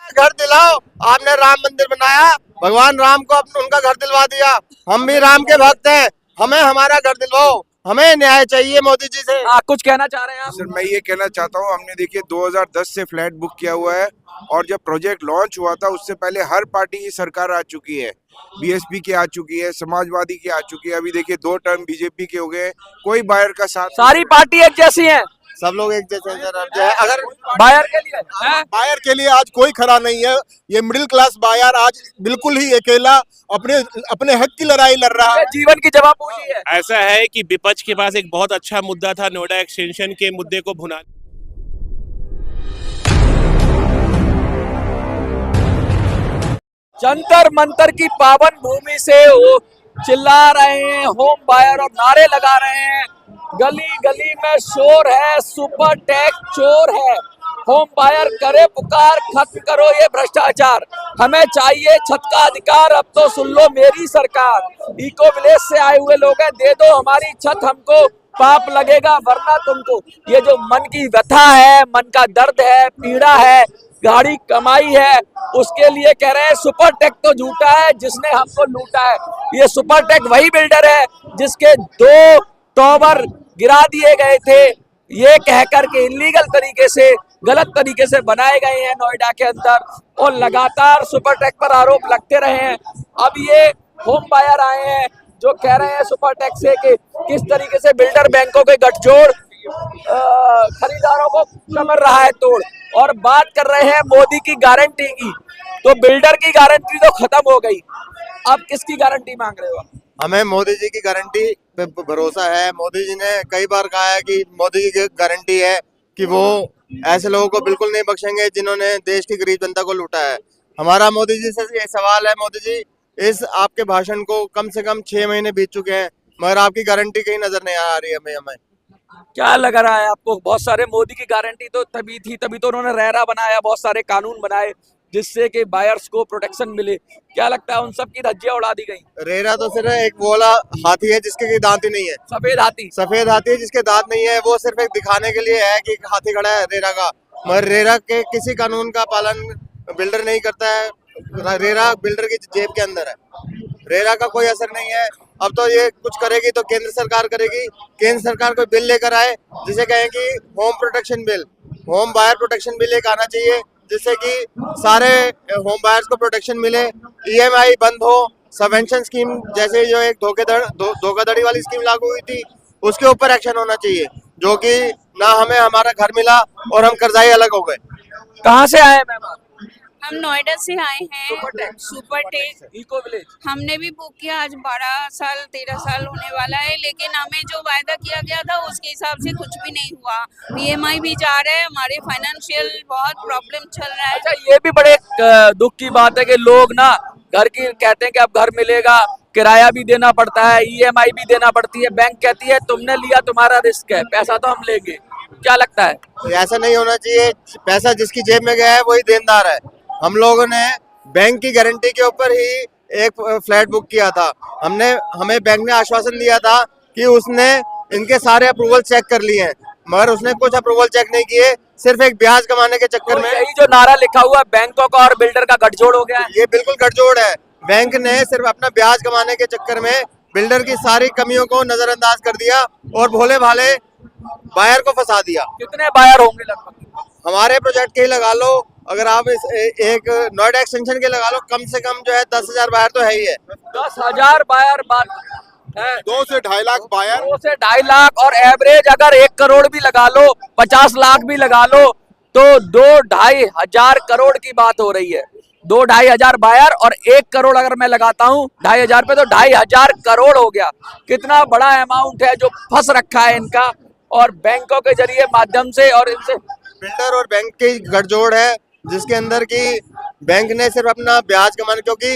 घर दिलाओ। आपने राम मंदिर बनाया, भगवान राम को उनका घर दिलवा दिया। हम भी राम के भक्त हैं, हमें हमारा घर दिलवाओ। हमें न्याय चाहिए मोदी जी से। कुछ कहना चाह रहे हैं आप? सर मैं ये कहना चाहता हूँ, हमने देखिए 2010 से फ्लैट बुक किया हुआ है और जब प्रोजेक्ट लॉन्च हुआ था उससे पहले हर पार्टी की सरकार आ चुकी है। बीएसपी की आ चुकी है, समाजवादी की आ चुकी है, अभी देखिए 2 टर्म बीजेपी के हो गए। कोई बायर का साथ सारी पार्टी एक जैसी है सब लोग एक जैसे हैं सर। अब जो है, अगर बायर के लिए हैं? बायर के लिए आज कोई खड़ा नहीं है। ये मिडिल क्लास बायर आज बिल्कुल ही अकेला अपने अपने हक की लड़ाई लड़ रहा ये है। जीवन की जवाब पूछी है। ऐसा है कि विपक्ष के पास एक बहुत अच्छा मुद्दा था, नोएडा एक्सटेंशन के मुद्दे को भुना। जंतर मंतर की पावन भूमि से वो चिल्ला रहे हैं, होम बायर और नारे लगा रहे हैं। गली गली में शोर है, सुपर टैक्स चोर है। होम बायर करे पुकार, खत्म करो ये भ्रष्टाचार। हमें चाहिए छत का अधिकार, अब तो सुन लो मेरी सरकार। इको विलेज से आए हुए लोग हैं, दे दो हमारी छत हमको, पाप लगेगा वरना तुमको। ये जो मन की व्यथा है, मन का दर्द है, पीड़ा है, गाड़ी कमाई है, उसके लिए कह रहे हैं सुपर टेक तो झूठा है जिसने हमको लूटा है। ये सुपर टेक वही बिल्डर है जिसके 2 टॉवर गिरा दिए गए थे, ये कहकर के इलीगल तरीके से, गलत तरीके से बनाए गए हैं नोएडा के अंदर, और लगातार सुपर टेक पर आरोप लगते रहे हैं। अब ये होम बायर आए हैं जो कह रहे हैं सुपर टेक से कि किस तरीके से बिल्डर बैंकों के गठजोड़ खरीदारों को कमर रहा है तोड़। और बात कर रहे हैं मोदी की गारंटी की, तो बिल्डर की गारंटी तो खत्म हो गई, अब किसकी गारंटी मांग रहे हो? हमें मोदी जी की गारंटी पे भरोसा है। मोदी जी ने कई बार कहा है कि मोदी जी की गारंटी है कि वो ऐसे लोगों को बिल्कुल नहीं बख्शेंगे जिन्होंने देश की गरीब जनता को लूटा है। हमारा मोदी जी से ये सवाल है, मोदी जी इस आपके भाषण को कम से कम 6 महीने बीत चुके हैं, मगर आपकी गारंटी कहीं नजर नहीं आ रही हमें। क्या लग रहा है आपको? बहुत सारे मोदी की गारंटी तो तभी थी, तभी तो उन्होंने रेरा बनाया, बहुत सारे कानून बनाए जिससे कि बायर्स को प्रोटेक्शन मिले। क्या लगता है उन सब की धज्जियां उड़ा दी गई? रेरा तो सिर्फ एक बोला हाथी है जिसके कोई दांत ही नहीं है। सफेद हाथी। सफेद हाथी है जिसके दांत नहीं है, वो सिर्फ एक दिखाने के लिए है कि हाथी खड़ा है रेरा का, मगर रेरा के किसी कानून का पालन बिल्डर नहीं करता है। रेरा बिल्डर की जेब के अंदर है, रेरा का कोई असर नहीं है। अब तो ये कुछ करेगी तो केंद्र सरकार करेगी। केंद्र सरकार कोई बिल लेकर आए जिसे कहें कि home protection bill, home buyer protection bill एक आना चाहिए जिससे कि सारे होम बायर्स को प्रोटेक्शन मिले। ईएमआई बंद हो, सबवेंशन स्कीम जैसे जो एक धोखाधड़ी वाली स्कीम लागू हुई थी उसके ऊपर एक्शन होना चाहिए, जो कि ना हमें हमारा घर मिला और हम कर्जाई अलग हो गए। कहाँ से आए मैम आप? हम नोएडा से आए हैं, सुपर टेक। Eco village. हमने भी बुक किया, आज 12 साल 13 साल होने वाला है, लेकिन हमें जो वायदा किया गया था उसके हिसाब से कुछ भी नहीं हुआ। ईएमआई भी जा रहा है, हमारे फाइनेंशियल बहुत प्रॉब्लम चल रहा है। अच्छा, ये भी बड़े दुख की बात है कि लोग ना घर की कहते हैं कि अब घर मिलेगा, किराया भी देना पड़ता है, ईएमआई भी देना पड़ती है, बैंक कहती है तुमने लिया तुम्हारा रिस्क है, पैसा तो हम लेंगे। क्या लगता है? ऐसा नहीं होना चाहिए, पैसा जिसकी जेब में गया है वही देनदार है। हम लोगों ने बैंक की गारंटी के ऊपर ही एक फ्लैट बुक किया था। हमें बैंक ने आश्वासन दिया था कि उसने इनके सारे अप्रूवल चेक कर लिए हैं, मगर उसने कुछ अप्रूवल चेक नहीं किए, सिर्फ एक ब्याज कमाने के चक्कर में। यही जो नारा लिखा हुआ बैंकों का और बिल्डर का गठजोड़ हो गया है। ये बिल्कुल गठजोड़ है। बैंक ने सिर्फ अपना ब्याज कमाने के चक्कर में बिल्डर की सारी कमियों को नजरअंदाज कर दिया और भोले भाले बायर को फंसा दिया। कितने बायर होंगे लगभग? हमारे प्रोजेक्ट के ही लगा लो, अगर आप एक नोएडा एक्सटेंशन के लगा लो, कम से कम जो है 10,000 बायर तो है ही है। 10,000 बायर बात है। 2 से 2.5 लाख बायर, 2 से 2.5 लाख, और एवरेज अगर 1 करोड़ भी लगा लो, 50 लाख भी लगा लो, तो 2-2.5 हजार करोड़ की बात हो रही है। 2-2.5 हजार बायर और 1 करोड़ अगर मैं लगाता हूँ 2.5 हजार पे, तो 2.5 हजार करोड़ हो गया। कितना बड़ा अमाउंट है जो फंस रखा है इनका, और बैंकों के जरिए माध्यम से, और इनसे बिल्डर और बैंक की गठजोड़ है जिसके अंदर की बैंक ने सिर्फ अपना ब्याज कमाने, क्योंकि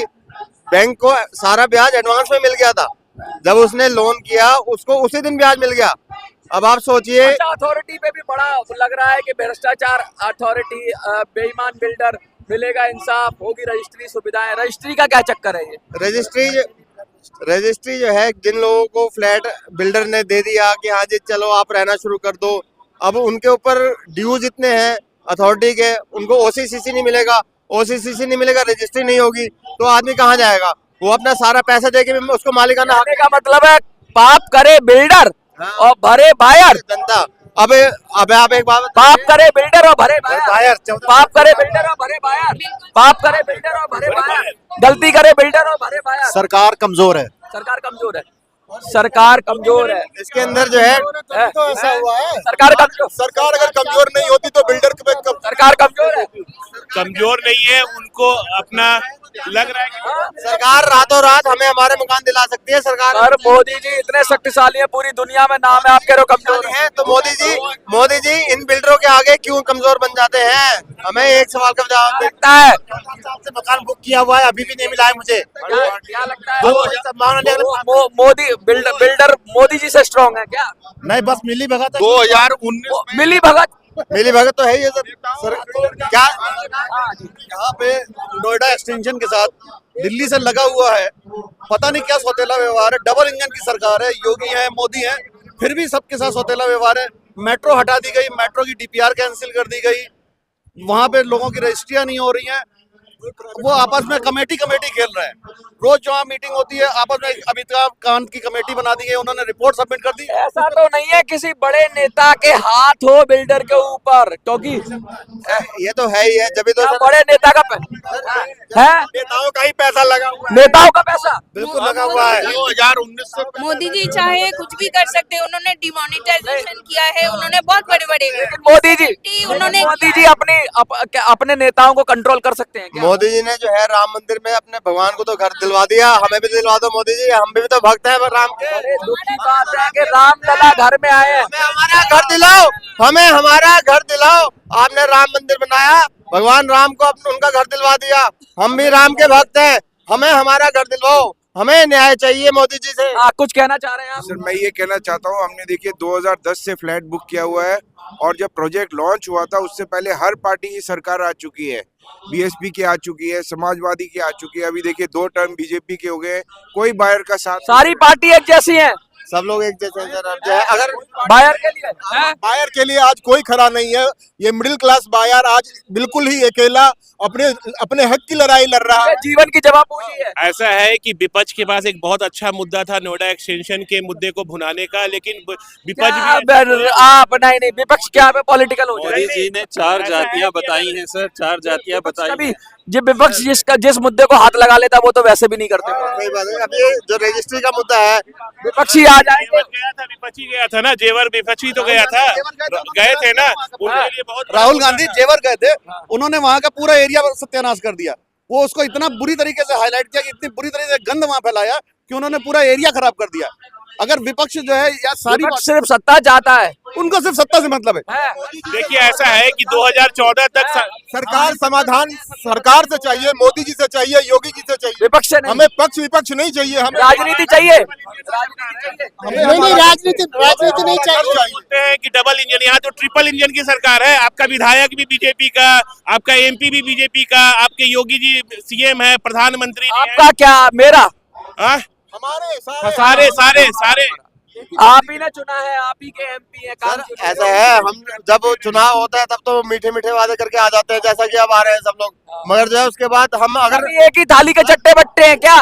बैंक को सारा ब्याज एडवांस में मिल गया था, जब उसने लोन किया उसको उसी दिन ब्याज मिल गया। अब आप सोचिए, अथॉरिटी पे भी बड़ा लग रहा है कि भ्रष्टाचार, अथॉरिटी, बेईमान बिल्डर, मिलेगा इंसाफ, होगी रजिस्ट्री सुविधाएं। रजिस्ट्री का क्या चक्कर है? ये रजिस्ट्री जो है, जिन लोगों को फ्लैट बिल्डर ने दे दिया कि हाँ जी चलो आप रहना शुरू कर दो, अब उनके ऊपर ड्यूज इतने हैं अथॉरिटी के, उनको ओसीसीसी नहीं मिलेगा। ओसीसी नहीं मिलेगा, रजिस्ट्री नहीं होगी, तो आदमी कहाँ जाएगा? वो अपना सारा पैसा दे के भी उसको मालिकाना हक कहने का मतलब है पाप करे बिल्डर हाँ। और भरे बायर। जनता। अबे अबे आप एक बात पाप करे बिल्डर और भरे बायर। बायर पाप करे बिल्डर और भरे बायर। पाप करे बिल्डर और भरे बायर। गलती करे बिल्डर और भरे बायर। सरकार कमजोर है। सरकार कमजोर है। सरकार कमजोर है। इसके अंदर जो है तो ऐसा हुआ है। सरकार कमजोर। सरकार अगर कमजोर नहीं होती तो बिल्डर पे सरकार कमजोर है। कमजोर नहीं है, उनको अपना लग रहा है कि सरकार रातों रात हमें हमारे मकान दिला सकती है। सरकार और मोदी जी इतने शक्तिशाली है, पूरी दुनिया में नाम है, आप कह रहे हो कमजोर है। है तो मोदी जी इन बिल्डरों के आगे क्यों कमजोर बन जाते हैं? हमें एक सवाल का जवाब लगता है से मकान बुक किया हुआ है, अभी भी नहीं मिला है मुझे। क्या लगता है मोदी बिल्डर मोदी जी से स्ट्रांग है क्या? नहीं, बस मिली भगत 2019 मिली भगत। मिली भगत तो है ही है सर। क्या यहाँ पे नोएडा एक्सटेंशन के साथ दिल्ली से लगा हुआ है, पता नहीं क्या सौतेला व्यवहार है। डबल इंजन की सरकार है, योगी है, मोदी है, फिर भी सबके साथ सौतेला व्यवहार है। मेट्रो हटा दी गई, मेट्रो की डीपीआर कैंसिल कर दी गई, वहां पे लोगों की रजिस्ट्रियां नहीं हो रही हैं। वो आपस में कमेटी खेल रहे हैं। रोज जहाँ मीटिंग होती है आपस में, अमिताभ कांत की कमेटी बना दी है, उन्होंने रिपोर्ट सबमिट कर दी। ऐसा तो नहीं है किसी बड़े नेता के हाथ हो बिल्डर के ऊपर, क्योंकि ये तो है ही है, जब भी तो बड़े नेता का है, नेताओं का ही पैसा लगा हुआ नेताओं का पैसा बिल्कुल लगा हुआ है। 2019 से मोदी जी चाहे कुछ भी कर सकते हैं, उन्होंने डिमोनेटाइजेशन किया है, उन्होंने बहुत बड़े बड़े मोदी जी अपने नेताओं को कंट्रोल कर सकते हैं क्या? मोदी जी ने जो है राम मंदिर में अपने भगवान को तो घर दिलवा दिया, हमें भी दिलवा दो मोदी जी, हम भी तो भक्त हैं राम के। अरे दुख की बात है कि रामलला घर में आए हैं। हमें हमारा घर दिलाओ, हमें हमारा घर दिलाओ। आपने राम मंदिर बनाया, भगवान राम को उनका घर दिलवा दिया, हम भी राम के भक्त हैं, हमें हमारा घर दिलवाओ। हमें न्याय चाहिए मोदी जी से। कुछ कहना चाह रहे हैं आप? सर मैं ये कहना चाहता हूँ, हमने देखिए 2010 से फ्लैट बुक किया हुआ है, और जब प्रोजेक्ट लॉन्च हुआ था उससे पहले हर पार्टी की सरकार आ चुकी है। बीएसपी की आ चुकी है, समाजवादी की आ चुकी है, अभी देखिए 2 टर्म बीजेपी के हो गए, कोई बायर का साथ। सारी पार्टी एक जैसी है, सब लोग एक जैसे हैं सर। जो है अगर बायर के लिए है? बायर के लिए आज कोई खड़ा नहीं है। ये मिडिल क्लास बायर आज बिल्कुल ही अकेला अपने हक की लड़ाई लड़ रहा है। जीवन की जवाब पूछी है। ऐसा है कि विपक्ष के पास एक बहुत अच्छा मुद्दा था नोएडा एक्सटेंशन के मुद्दे को भुनाने का, लेकिन विपक्ष भी आप नहीं विपक्ष क्या पॉलिटिकल हो मोदी जाए। जी ने 4 जातियां बताई हैं सर, 4 जातियां बताई कभी जब विपक्ष जिस मुद्दे को हाथ लगा लेता वो तो वैसे भी नहीं करते। सही बात है, अभी जो रजिस्ट्री का मुद्दा है, विपक्षी आ जाएंगे। विपक्षी गया था ना, जेवर विपक्षी तो गया था, गए थे ना, उनके लिए बहुत राहुल गांधी जेवर गए थे, उन्होंने वहां का पूरा एरिया सत्यानाश कर दिया। वो उसको इतना बुरी तरीके से हाईलाइट किया कि इतनी बुरी तरीके से गंद वहां फैलाया कि उन्होंने पूरा एरिया खराब कर दिया। अगर विपक्ष जो है या सारी सिर्फ सत्ता चाहता है, उनको सिर्फ सत्ता से मतलब है। देखिए ऐसा है कि 2014 तक सरकार समाधान सरकार से चाहिए, मोदी जी से चाहिए, योगी जी से चाहिए, विपक्ष से नहीं। हमें पक्ष विपक्ष नहीं चाहिए। हमें राजनीति चाहिए। नहीं राजनीति नहीं चाहिए। बोलते हैं कि डबल इंजन, यहाँ तो ट्रिपल इंजन की सरकार है। आपका विधायक भी बीजेपी का, आपका एमपी भी बीजेपी का, आपके योगी जी सीएम है, प्रधानमंत्री जी हैं। आपका क्या मेरा हमारे सारे आप ही ने चुना है, आप ही के एमपी है। सर ऐसा है, हम जब चुनाव होता है तब तो मीठे मीठे वादे करके आ जाते हैं, जैसा कि अब आ रहे हैं सब लोग, मगर जो है उसके बाद हम अगर एक ही थाली के चट्टे बट्टे हैं क्या?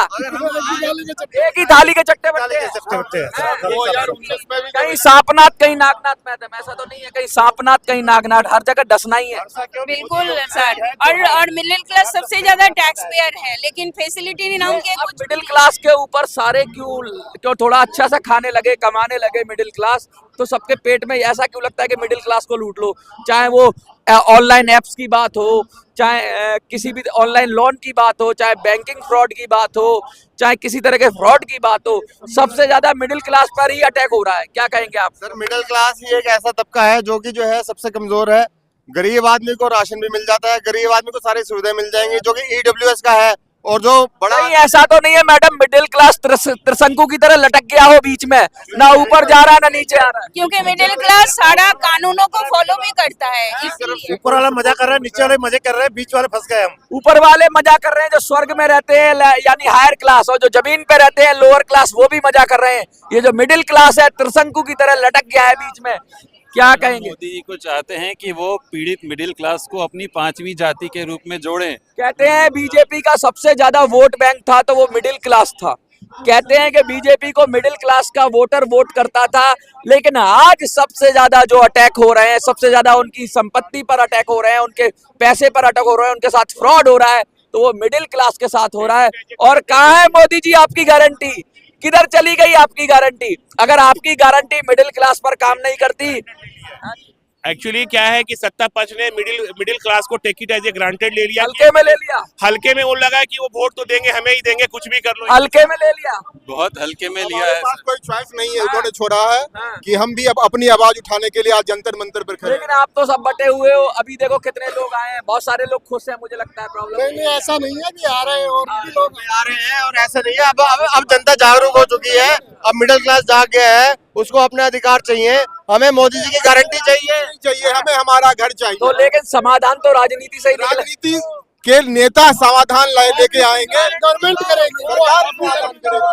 एक ही थाली के चट्टे बट्टे हैं। 2019 में भी कहीं सांपनाथ कहीं नागनाथ। मैडम ऐसा तो नहीं है कहीं सांपनाथ कहीं नागनाथ, हर जगह डसना ही है। बिल्कुल सर। और मिडिल क्लास सबसे ज्यादा टैक्स पेयर है, लेकिन फैसिलिटी नाम के कुछ मिडिल क्लास के ऊपर सारे क्यों थोड़ा अच्छा सा खाने लगे, कमाने लगे मिडिल क्लास, तो सबके पेट में ऐसा क्यों लगता है कि मिडिल क्लास को लूट लो। चाहे वो ऑनलाइन एप्स की बात हो, चाहे किसी भी ऑनलाइन लोन की बात हो, चाहे बैंकिंग फ्रॉड की बात हो, चाहे किसी तरह के फ्रॉड की बात हो, सबसे ज्यादा मिडिल क्लास पर ही अटैक हो रहा है। क्या कहेंगे आप? सर मिडिल क्लास ही एक ऐसा तबका है जो कि जो है सबसे कमजोर है। गरीब आदमी को राशन भी मिल जाता है, गरीब आदमी को सारी सुविधाएं मिल जाएंगी, जो कि ईडब्ल्यूएस का है। और जो बड़ा नहीं ऐसा तो नहीं है मैडम, मिडिल क्लास त्रिशंकु की तरह लटक गया हो बीच में, ना ऊपर जा रहा है ना नीचे आ रहा है। क्योंकि मिडिल क्लास सारा कानूनों को फॉलो भी करता है, इसलिए ऊपर वाला मजा कर रहा है, नीचे वाले मजे कर रहे हैं, बीच वाले फंस गए हम। ऊपर वाले मजा कर रहे हैं जो स्वर्ग में रहते हैं यानी हायर क्लास, और जो जमीन पे रहते हैं लोअर क्लास, वो भी मजा कर रहे हैं। ये जो मिडिल क्लास है त्रिशंकु की तरह लटक गया है बीच में। क्या कहेंगे? मोदी जी को चाहते हैं कि वो पीड़ित मिडिल क्लास को अपनी 5वीं जाति के रूप में जोड़ें। कहते हैं बीजेपी का सबसे ज्यादा वोट बैंक था तो वो मिडिल क्लास था। कहते हैं कि बीजेपी को मिडिल क्लास का वोटर वोट करता था, लेकिन आज सबसे ज्यादा जो अटैक हो रहे हैं, सबसे ज्यादा उनकी संपत्ति पर अटैक हो रहे हैं, उनके पैसे पर अटैक हो रहे हैं, उनके साथ फ्रॉड हो रहा है, तो वो मिडिल क्लास के साथ हो रहा है। और कहाँ है मोदी जी आपकी गारंटी? किधर चली गई आपकी गारंटी? अगर आपकी गारंटी मिडिल क्लास पर काम नहीं करती। एक्चुअली क्या है कि सत्ता पक्ष ने मिडिल क्लास को take it as a granted ले लिया, हल्के में ले लिया। हल्के में वो लगा कि वो वोट तो देंगे, हमें ही देंगे, कुछ भी कर लो। हल्के में ले लिया, बहुत हल्के में लिया है। पास कोई चॉइस नहीं है, उन्होंने छोड़ा है कि हम भी अब अपनी आवाज उठाने के लिए आज जंतर मंतर पर खड़े हैं। लेकिन आप तो सब बटे हुए हो। अभी देखो कितने लोग आए हैं, बहुत सारे लोग खुश हैं, मुझे लगता है प्रॉब्लम नहीं, ऐसा नहीं है कि आ रहे हैं और भी लोग आ रहे हैं, और ऐसा नहीं है। अब जनता जागरूक हो चुकी है, अब मिडिल क्लास जाग गया है, उसको अपने अधिकार चाहिए। हमें मोदी जी की गारंटी चाहिए, हमें हमारा घर चाहिए। तो लेकिन समाधान तो राजनीति से ही निकले। राजनीति के नेता समाधान लेके आएंगे, गवर्नमेंट करेगी, सरकार समाधान करेगी।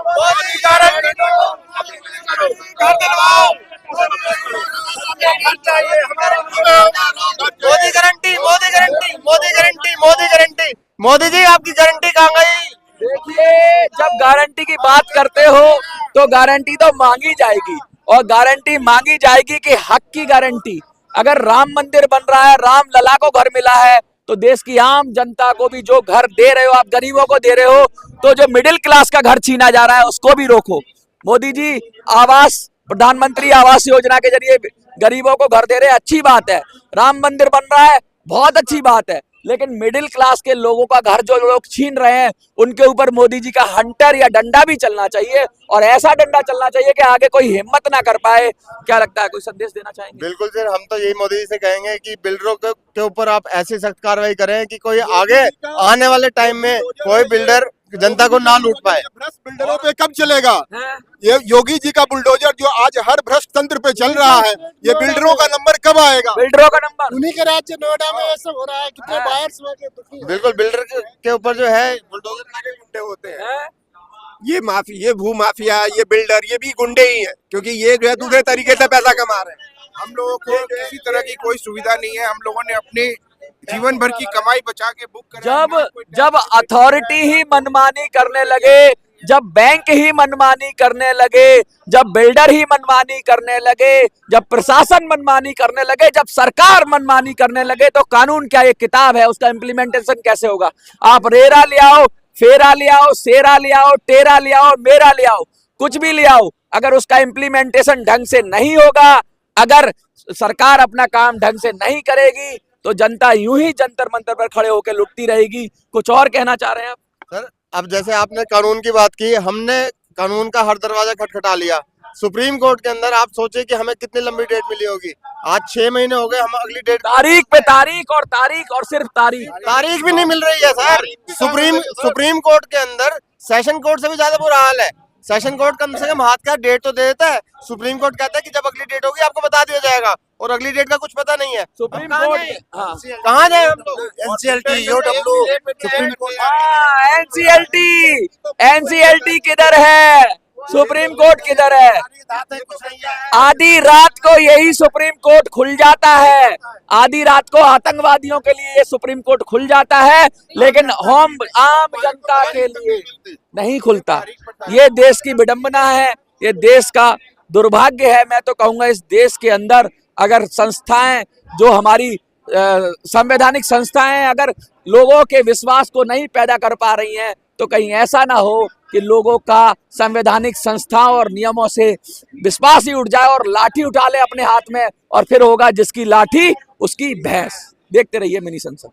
Modi guarantee, Modi guarantee, Modi guarantee, Modi guarantee. Modi ji आपकी गारंटी कहाँ गई? देखिए, जब गारंटी की बात करते हो तो गारंटी तो मांगी जाएगी, और गारंटी मांगी जाएगी कि हक की गारंटी। अगर राम मंदिर बन रहा है, राम लला को घर मिला है, तो देश की आम जनता को भी जो घर दे रहे हो, आप गरीबों को दे रहे हो, तो जो मिडिल क्लास का घर छीना जा रहा है उसको भी रोको। मोदी जी आवास, प्रधानमंत्री आवास योजना के जरिए गरीबों को घर दे रहे हैं, अच्छी बात है। राम मंदिर बन रहा है, बहुत अच्छी बात है। लेकिन मिडिल क्लास के लोगों का घर जो लोग छीन रहे हैं, उनके ऊपर मोदी जी का हंटर या डंडा भी चलना चाहिए, और ऐसा डंडा चलना चाहिए कि आगे कोई हिम्मत ना कर पाए। क्या लगता है, कोई संदेश देना चाहेंगे? बिल्कुल सर, हम तो यही मोदी जी से कहेंगे कि बिल्डरों के ऊपर आप ऐसी सख्त कार्रवाई करें कि कोई आगे आने वाले टाइम में कोई बिल्डर जनता को ना लूट पाए। भ्रष्ट बिल्डरों पे कब चलेगा? ये योगी जी का बुलडोजर जो आज हर भ्रष्ट तंत्र पे चल रहा है, ये बिल्डरों का नंबर कब आएगा? बिल्डरों का नंबर उन्हीं के राज्य नोएडा में ऐसा हो रहा है, कितने बायर्स हुए दुखी हैं। बिल्कुल, बिल्डर के ऊपर जो है बुलडोजर के गुंडे होते हैं। है? ये भू माफिया, ये बिल्डर, ये भी गुंडे ही है, क्योंकि ये जो है दूसरे तरीके से पैसा कमा रहे हैं। हम लोगों को किसी तरह की कोई सुविधा नहीं है, हम लोगों ने अपने जीवन भर की कमाई बचा के बुक करा। जब अथॉरिटी ही मनमानी करने लगे, जब बैंक ही मनमानी करने लगे, जब बिल्डर ही मनमानी करने लगे, जब प्रशासन मनमानी करने लगे, जब सरकार मनमानी करने लगे, तो कानून क्या एक किताब है, उसका इम्प्लीमेंटेशन कैसे होगा? आप रेरा ले आओ, फेरा ले आओ, सेरा ले आओ, टेरा ले आओ, मेरा ले आओ, कुछ भी ले आओ, अगर उसका इम्प्लीमेंटेशन ढंग से नहीं होगा, अगर सरकार अपना काम ढंग से नहीं करेगी, तो जनता यूं ही जंतर मंतर पर खड़े होकर लुटती रहेगी। कुछ और कहना चाह रहे हैं आप? सर, अब जैसे आपने कानून की बात की, हमने कानून का हर दरवाजा खटखटा लिया। सुप्रीम कोर्ट के अंदर आप सोचे कि हमें कितनी लंबी डेट मिली होगी? आज 6 महीने हो गए, हम अगली डेट तारीख पे तारीख और तारीख और सिर्फ तारीख भी नहीं मिल रही है सर। सुप्रीम कोर्ट के अंदर सेशन कोर्ट से भी ज्यादा बुरा हाल है। सेशन कोर्ट कम से कम हाथ का डेट तो दे देता है, सुप्रीम कोर्ट कहता है कि जब अगली डेट होगी आपको बता दिया जाएगा, और अगली डेट का कुछ पता नहीं है। सुप्रीम कोर्ट कहाँ जाए हम लोग? NCLT, UW, supreme court. NCLT किधर है? सुप्रीम कोर्ट किधर है? आधी रात को यही सुप्रीम कोर्ट खुल जाता है, आधी रात को आतंकवादियों के लिए ये सुप्रीम कोर्ट खुल जाता है, लेकिन हम आम जनता के लिए नहीं खुलता। ये देश की विडंबना है, ये देश का दुर्भाग्य है। मैं तो कहूंगा इस देश के अंदर अगर संस्थाएं, जो हमारी संवैधानिक संस्थाएं अगर लोगों के विश्वास को नहीं पैदा कर पा रही हैं, तो कहीं ऐसा ना हो कि लोगों का संवैधानिक संस्थाओं और नियमों से विश्वास ही उठ जाए और लाठी उठा ले अपने हाथ में, और फिर होगा जिसकी लाठी उसकी भैंस। देखते रहिए मिनी संसद।